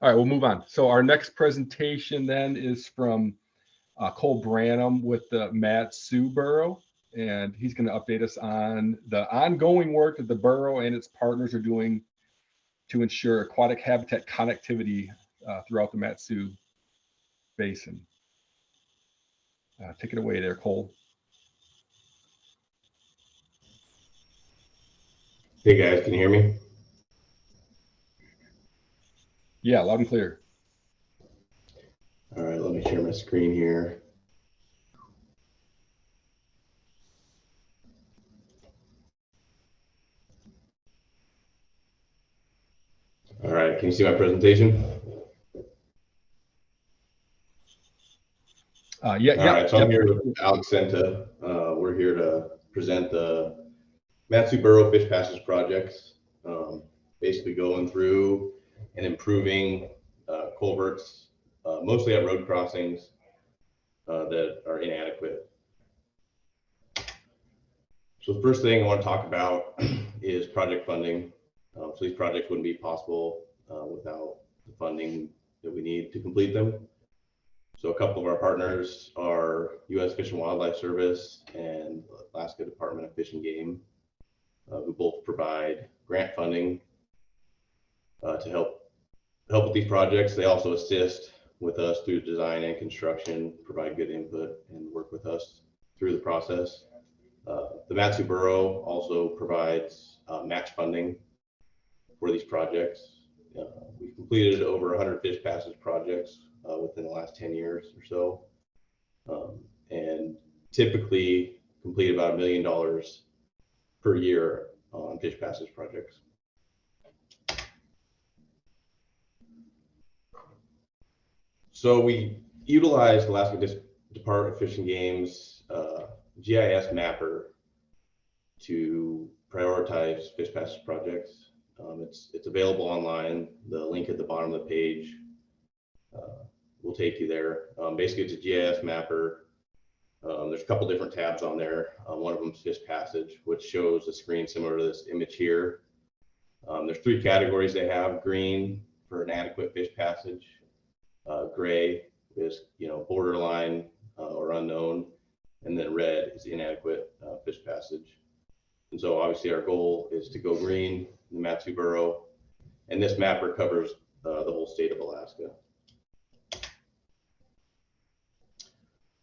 All right, we'll move on. So our next presentation then is from Cole Branham with the Mat-Su Borough, and he's going to update us on the ongoing work that the borough and its partners are doing to ensure aquatic habitat connectivity throughout the Mat-Su Basin. Take it away there, Cole. Hey guys, can you hear me? Yeah, loud and clear. All right, let me share my screen here. All right, can you see my presentation? Yeah. All right, so I'm here with Alex Senta. We're here to present the Mat-Su Borough Fish Passage projects, basically going through and improving culverts, mostly at road crossings that are inadequate. So the first thing I want to talk about is project funding. So these projects wouldn't be possible without the funding that we need to complete them. So a couple of our partners are U.S. Fish and Wildlife Service and Alaska Department of Fish and Game, who both provide grant funding to help with these projects. They also assist with us through design and construction, provide good input, and work with us through the process. The Mat-Su Borough also provides match funding for these projects. We've completed over 100 fish passage projects within the last 10 years or so, and typically complete about $1 million per year on fish passage projects. So we utilized Alaska Department of Fish and Game's GIS mapper to prioritize fish passage projects. It's available online. The link at the bottom of the page will take you there. Basically, it's a GIS mapper. There's a couple different tabs on there. One of them is fish passage, which shows a screen similar to this image here. There's 3 categories they have: green for an adequate fish passage, gray is borderline or unknown, and then red is inadequate fish passage. And so obviously our goal is to go green in the Mat-Su Borough, and this mapper covers the whole state of Alaska.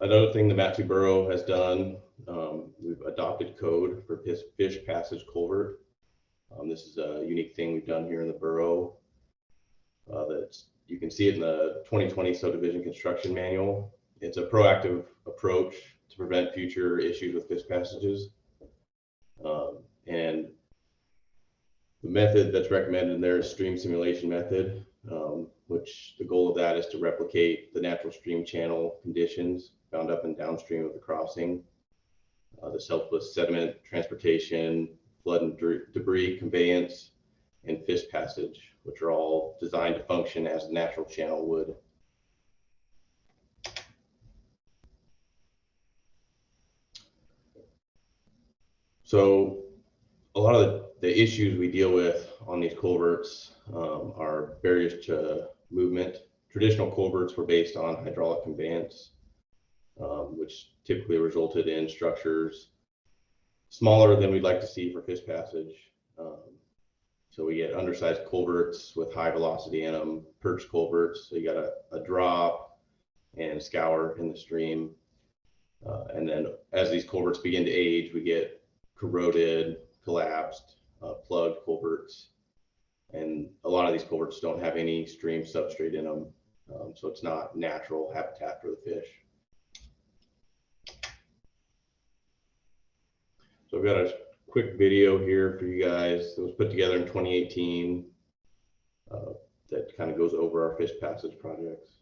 Another thing the Mat-Su Borough has done, we've adopted code for fish passage culvert. This is a unique thing we've done here in the borough. You can see it in the 2020 subdivision construction manual. It's a proactive approach to prevent future issues with fish passages. And the method that's recommended in there is stream simulation method, which the goal of that is to replicate the natural stream channel conditions found up and downstream of the crossing. This helps with sediment transportation, flood and debris conveyance, and fish passage, which are all designed to function as a natural channel would. So a lot of the issues we deal with on these culverts are barriers to movement. Traditional culverts were based on hydraulic conveyance, which typically resulted in structures smaller than we'd like to see for fish passage. So we get undersized culverts with high velocity in them, perch culverts. So you got a drop and scour in the stream. And then as these culverts begin to age, we get corroded, collapsed, plugged culverts. And a lot of these culverts don't have any stream substrate in them. So it's not natural habitat for the fish. So I've got a quick video here for you guys that was put together in 2018 that kind of goes over our fish passage projects.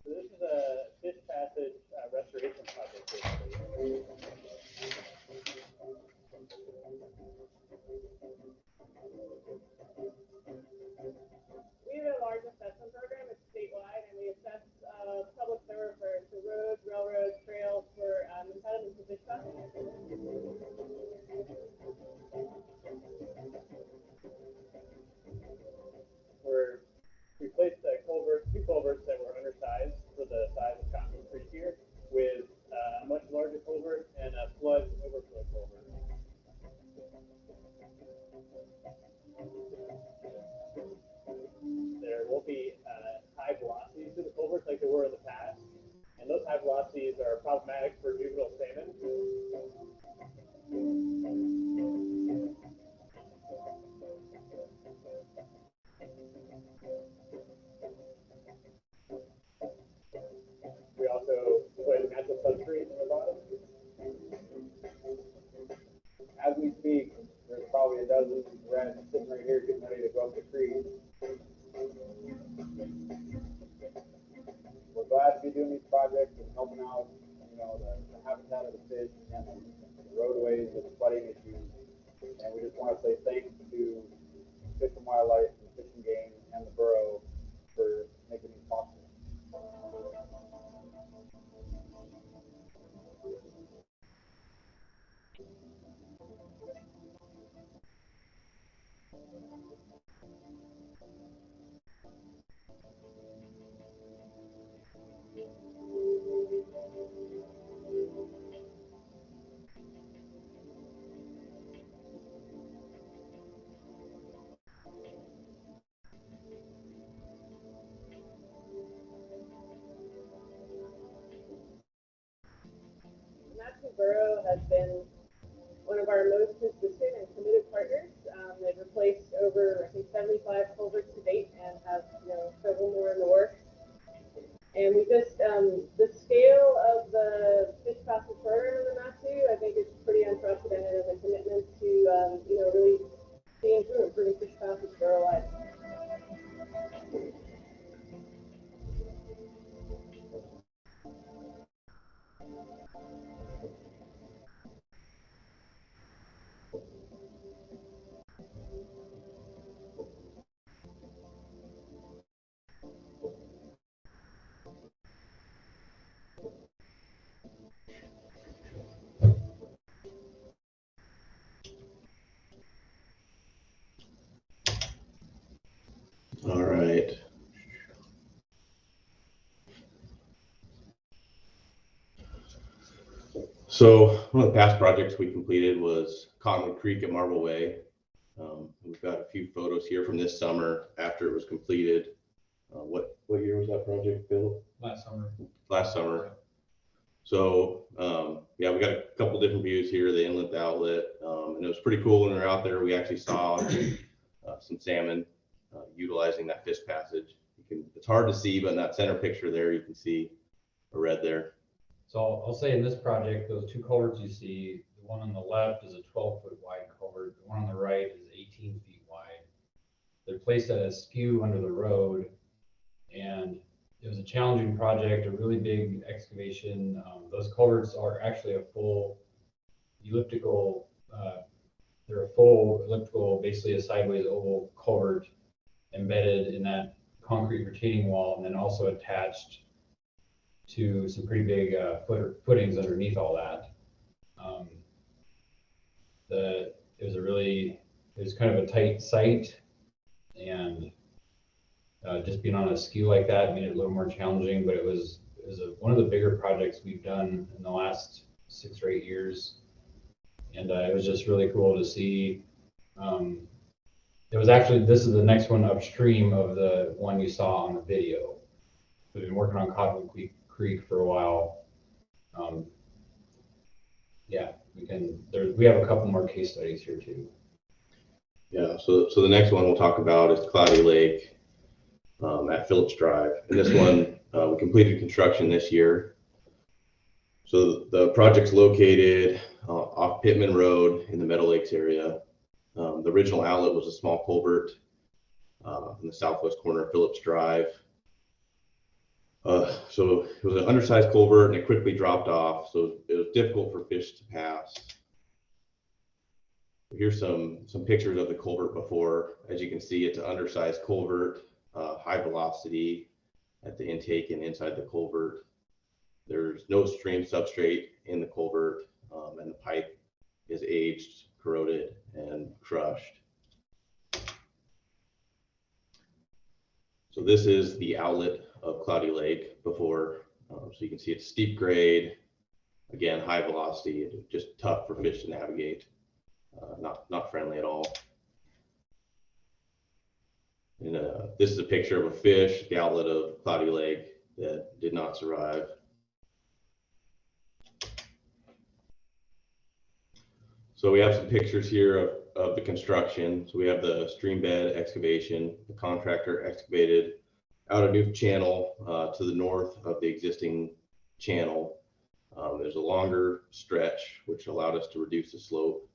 So this is a fish passage restoration project that dozen rats sitting right here getting ready to go up the creek. We're glad to be doing these projects and helping out, you know, the habitat of the fish and the roadways and the flooding issues. And we just want to say thanks to Fish and Wildlife, and Fish and Game, and the borough for making these possible. Matanuska-Susitna Borough has been one of our most consistent and committed partners. They've replaced over, I think, 75 culverts to date and have, you know, several more in the works. And we just, the scale of the fish passage program in the Matanuska, I think it's pretty unprecedented as a commitment to, you know, really seeing through improving fish passage borough life. All right. So one of the past projects we completed was Cottonwood Creek at Marble Way. We've got a few photos here from this summer after it was completed. What year was that project, Bill? Last summer. Last summer. So yeah, we got a couple different views here, the inlet, the outlet, and it was pretty cool when we were out there. We actually saw some salmon utilizing that fish passage. It's hard to see, but in that center picture there, you can see a red there. So I'll say in this project, those two culverts you see, the one on the left is a 12-foot wide culvert. The one on the right is 18 feet wide. They're placed at a skew under the road, and it was a challenging project, a really big excavation. Those culverts are actually a full elliptical, they're a full elliptical, basically a sideways oval culvert embedded in that concrete retaining wall, and then also attached to some pretty big footings underneath all that. It was kind of a tight site, and just being on a skew like that made it a little more challenging, but it was one of the bigger projects we've done in the last 6 or 8 years. And it was just really cool to see. It was actually, this is the next one upstream of the one you saw on the video. We've been working on Cottonwood Creek for a while. Yeah, we have a couple more case studies here too. Yeah, so the next one we'll talk about is Cloudy Lake at Phillips Drive. And this one, we completed construction this year. So the project's located off Pittman Road in the Meadow Lakes area. The original outlet was a small culvert in the southwest corner of Phillips Drive. So it was an undersized culvert and it quickly dropped off. So it was difficult for fish to pass. Here's some pictures of the culvert before. As you can see, it's an undersized culvert, high velocity at the intake and inside the culvert. There's no stream substrate in the culvert, and the pipe is aged, corroded, and crushed. So this is the outlet of Cloudy Lake before. So you can see it's steep grade, again, high velocity, just tough for fish to navigate. Not friendly at all. And this is a picture of a fish, the outlet of Cloudy Lake, that did not survive. So we have some pictures here of the construction. So we have the stream bed excavation. The contractor excavated out a new channel to the north of the existing channel. There's a longer stretch, which allowed us to reduce the slope.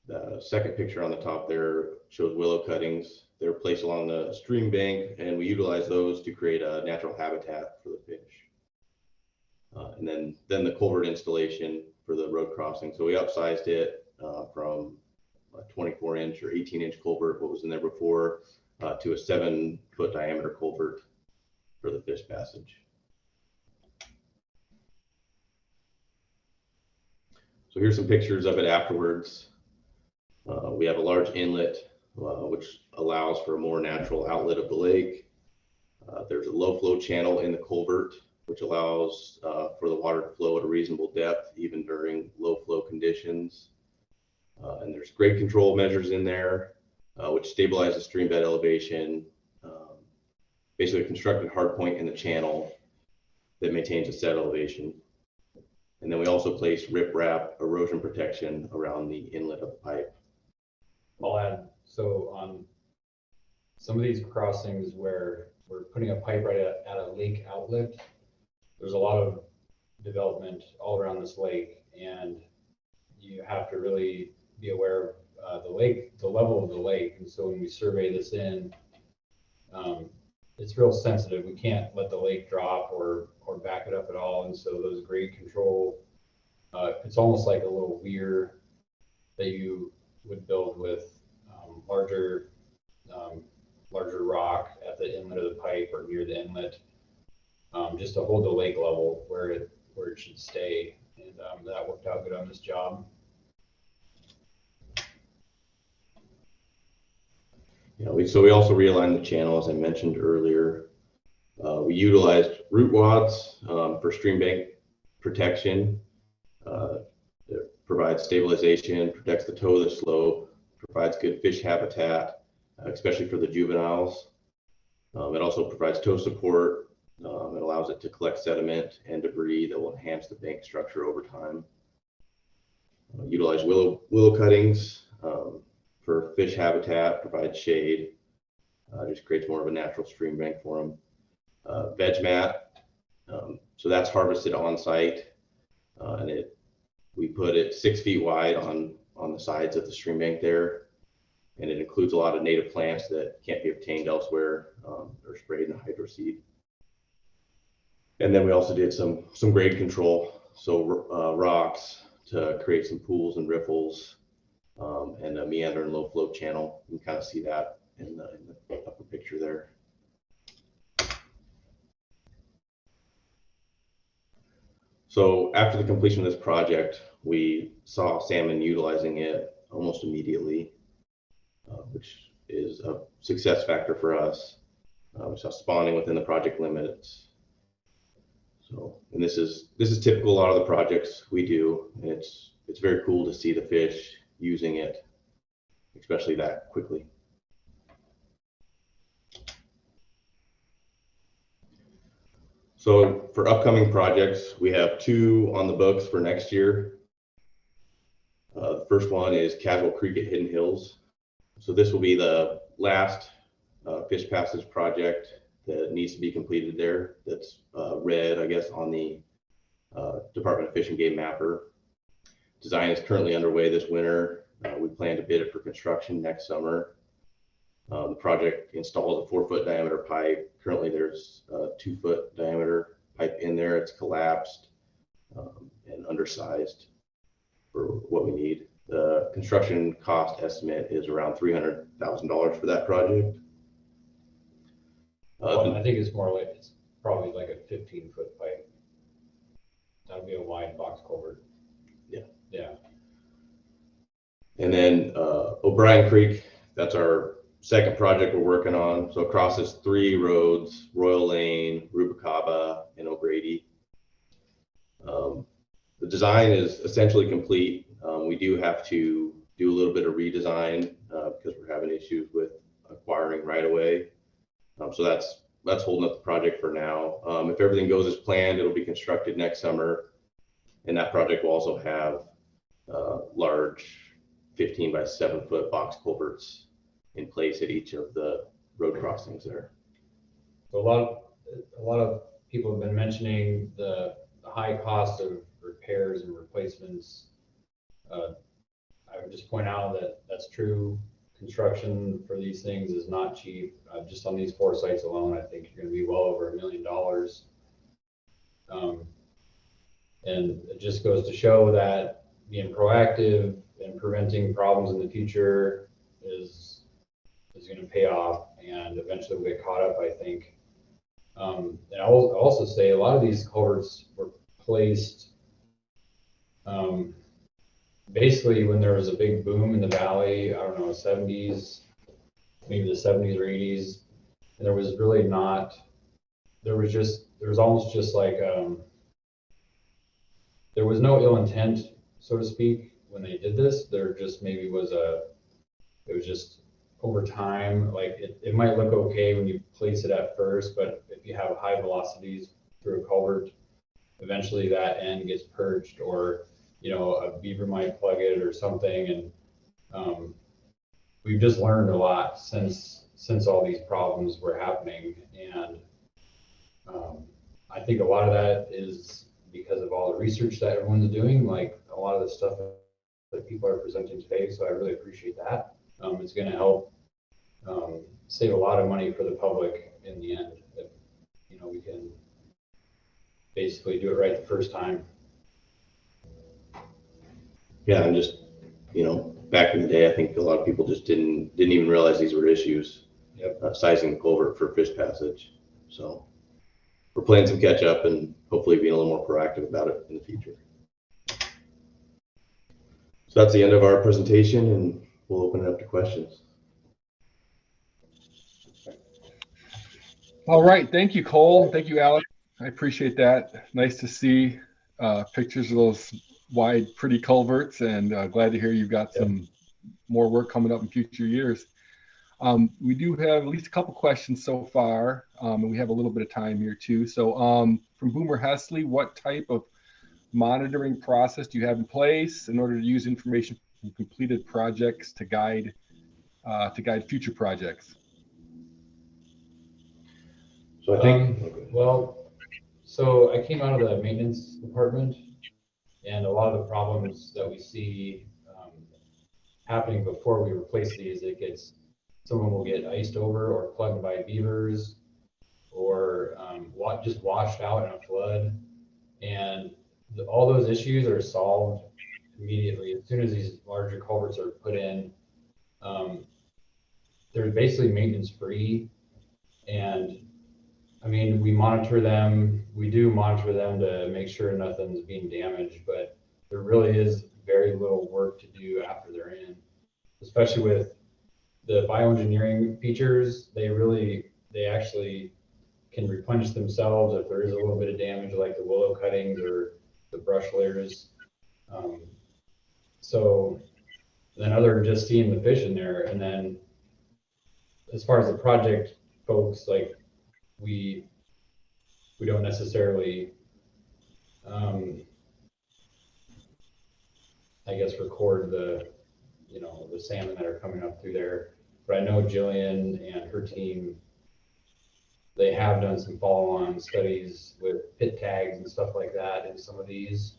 The second picture on the top there shows willow cuttings. They're placed along the stream bank, and we utilize those to create a natural habitat for the fish. And then the culvert installation for the road crossing. So we upsized it from a 24-inch or 18-inch culvert, what was in there before, to a 7-foot diameter culvert for the fish passage. So here's some pictures of it afterwards. We have a large inlet, which allows for a more natural outlet of the lake. There's a low flow channel in the culvert, which allows for the water to flow at a reasonable depth, even during low flow conditions. And there's grade control measures in there, which stabilize the stream bed elevation, basically a constructed hard point in the channel that maintains a set elevation. And then we also place riprap erosion protection around the inlet of the pipe. I'll add, so on some of these crossings where we're putting a pipe right at a lake outlet, there's a lot of development all around this lake, and you have to really be aware of the lake, the level of the lake. And so when we survey this in, it's real sensitive. We can't let the lake drop or back it up at all. And so those grade control, it's almost like a little weir that you would build with larger rock at the inlet of the pipe or near the inlet, just to hold the lake level where it should stay. And that worked out good on this job. Yeah, so we also realigned the channel, as I mentioned earlier. We utilized root wads for stream bank protection. It provides stabilization, protects the toe of the slope, provides good fish habitat, especially for the juveniles. It also provides toe support. It allows it to collect sediment and debris that will enhance the bank structure over time. Utilize willow cuttings for fish habitat, provides shade, just creates more of a natural stream bank for them. Veg mat, so that's harvested on site, and we put it 6 feet wide on the sides of the stream bank there, and it includes a lot of native plants that can't be obtained elsewhere or sprayed in the hydro seed. And then we also did some grade control, so rocks to create some pools and riffles, and a meander and low flow channel. You can kind of see that in the upper picture there. So after the completion of this project, we saw salmon utilizing it almost immediately, which is a success factor for us. We saw spawning within the project limits. So, and this is typical a lot of the projects we do. And it's very cool to see the fish using it, especially that quickly. So for upcoming projects, we have 2 on the books for next year. The first one is Caswell Creek at Hidden Hills. So this will be the last fish passage project that needs to be completed there. That's red, I guess, on the Department of Fish and Game mapper. Design is currently underway this winter. We plan to bid it for construction next summer. The project installs a 4-foot diameter pipe. Currently there's a 2-foot diameter pipe in there. It's collapsed and undersized for what we need. The construction cost estimate is around $300,000 for that project. I think it's more like, it's probably like a 15-foot pipe. That would be a wide box culvert. Yeah. Yeah. And then O'Brien Creek, that's our second project we're working on. So it crosses 3 roads: Royal Lane, Rubicaba, and O'Grady. The design is essentially complete. We do have to do a little bit of redesign because we're having issues with acquiring right of way. So that's holding up the project for now. If everything goes as planned, it'll be constructed next summer. And that project will also have large 15 by 7-foot box culverts in place at each of the road crossings there. So a lot of people have been mentioning the high cost of repairs and replacements. I I would just point out that that's true. Construction for these things is not cheap. Just on these 4 sites alone, I think you're going to be well over $1 million. And it just goes to show that being proactive and preventing problems in the future is going to pay off, and eventually we'll get caught up, I think. And I'll also say a lot of these culverts were placed basically when there was a big boom in the valley, I don't know, 70s, maybe the 70s or 80s. And there was really not, there was almost just like, there was no ill intent, so to speak, when they did this. There just maybe it was just over time, like it might look okay when you place it at first, but if you have high velocities through a culvert, eventually that end gets purged, or a beaver might plug it or something. And we've just learned a lot since all these problems were happening. And I think a lot of that is because of all the research that everyone's doing, like a lot of the stuff that people are presenting today. So I really appreciate that. It's going to help save a lot of money for the public in the end. If, we can basically do it right the first time. Yeah, and just, back in the day, I think a lot of people just didn't even realize these were issues. Yep. Sizing the culvert for fish passage. So we're playing some catch up and hopefully being a little more proactive about it in the future. So that's the end of our presentation, and we'll open it up to questions. All right. Thank you, Cole. Thank you, Alex. I appreciate that. Nice to see pictures of those wide, pretty culverts, and glad to hear you've got some more work coming up in future years. We do have at least a couple questions so far, and we have a little bit of time here too. So from Boomer Hesley, what type of monitoring process do you have in place in order to use information from completed projects to guide future projects? So I think, so I came out of the maintenance department, and a lot of the problems that we see happening before we replace these, someone will get iced over or plugged by beavers, or just washed out in a flood. And all those issues are solved immediately as soon as these larger culverts are put in. They're basically maintenance free, and I mean, we monitor them. We do monitor them to make sure nothing's being damaged, but there really is very little work to do after they're in, especially with the bioengineering features. They actually can replenish themselves if there is a little bit of damage, like the willow cuttings or the brush layers. So then other than just seeing the fish in there, and then as far as the project folks, like we don't necessarily, I guess, record the salmon that are coming up through there. But I know Jillian and her team, they have done some follow-on studies with pit tags and stuff like that in some of these.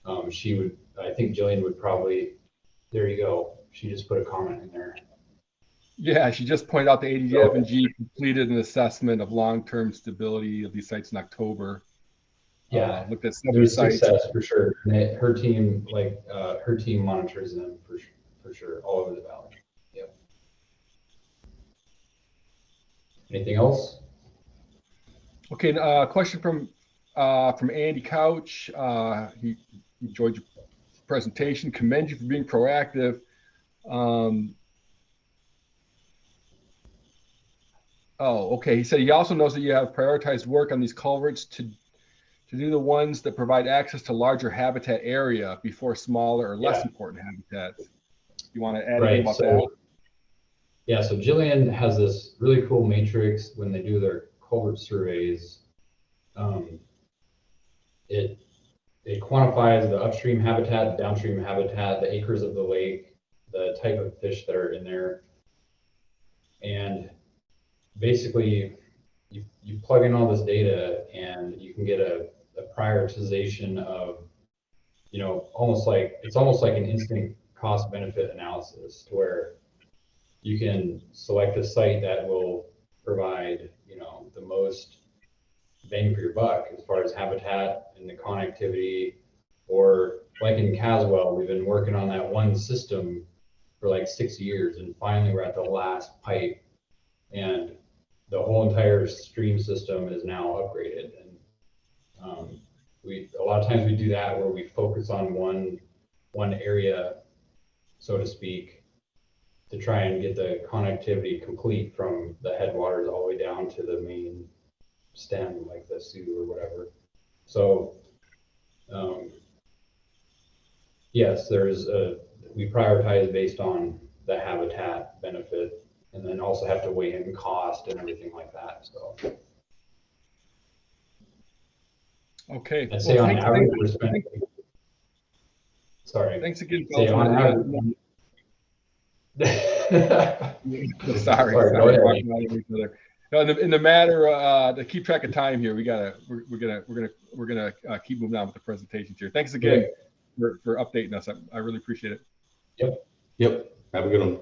I think Jillian would probably, there you go. She just put a comment in there. Yeah, she just pointed out the ADF&G completed an assessment of long-term stability of these sites in October. Yeah, looked at 70 there's sites. success for sure. And her team, her team monitors them for sure all over the valley. Yep. Anything else? Okay, question from Andy Couch. He enjoyed your presentation. Commend you for being proactive. Okay. He said he also knows that you have prioritized work on these culverts to do the ones that provide access to larger habitat area before smaller or less important habitats. You want to add anything about that? Yeah, so Jillian has this really cool matrix when they do their culvert surveys. It quantifies the upstream habitat, downstream habitat, the acres of the lake, the type of fish that are in there. And basically, you plug in all this data and you can get a prioritization of, it's almost like an instant cost benefit analysis to where you can select a site that will provide, you know, the most bang for your buck as far as habitat and the connectivity. Or like in Caswell, we've been working on that one system for like 6 years, and finally we're at the last pipe, and the whole entire stream system is now upgraded. And a lot of times we do that where we focus on one area, so to speak, to try and get the connectivity complete from the headwaters all the way down to the main stem, like the Sioux or whatever. So yes, we prioritize based on the habitat benefit, and then also have to weigh in cost and everything like that. So Okay. I'd say on average, we're spending. Sorry. Thanks again. Say on average. Sorry. Go ahead. No, in the matter to keep track of time here, we're gonna keep moving on with the presentations here. Thanks again for updating us. I really appreciate it. Yep. Have a good one.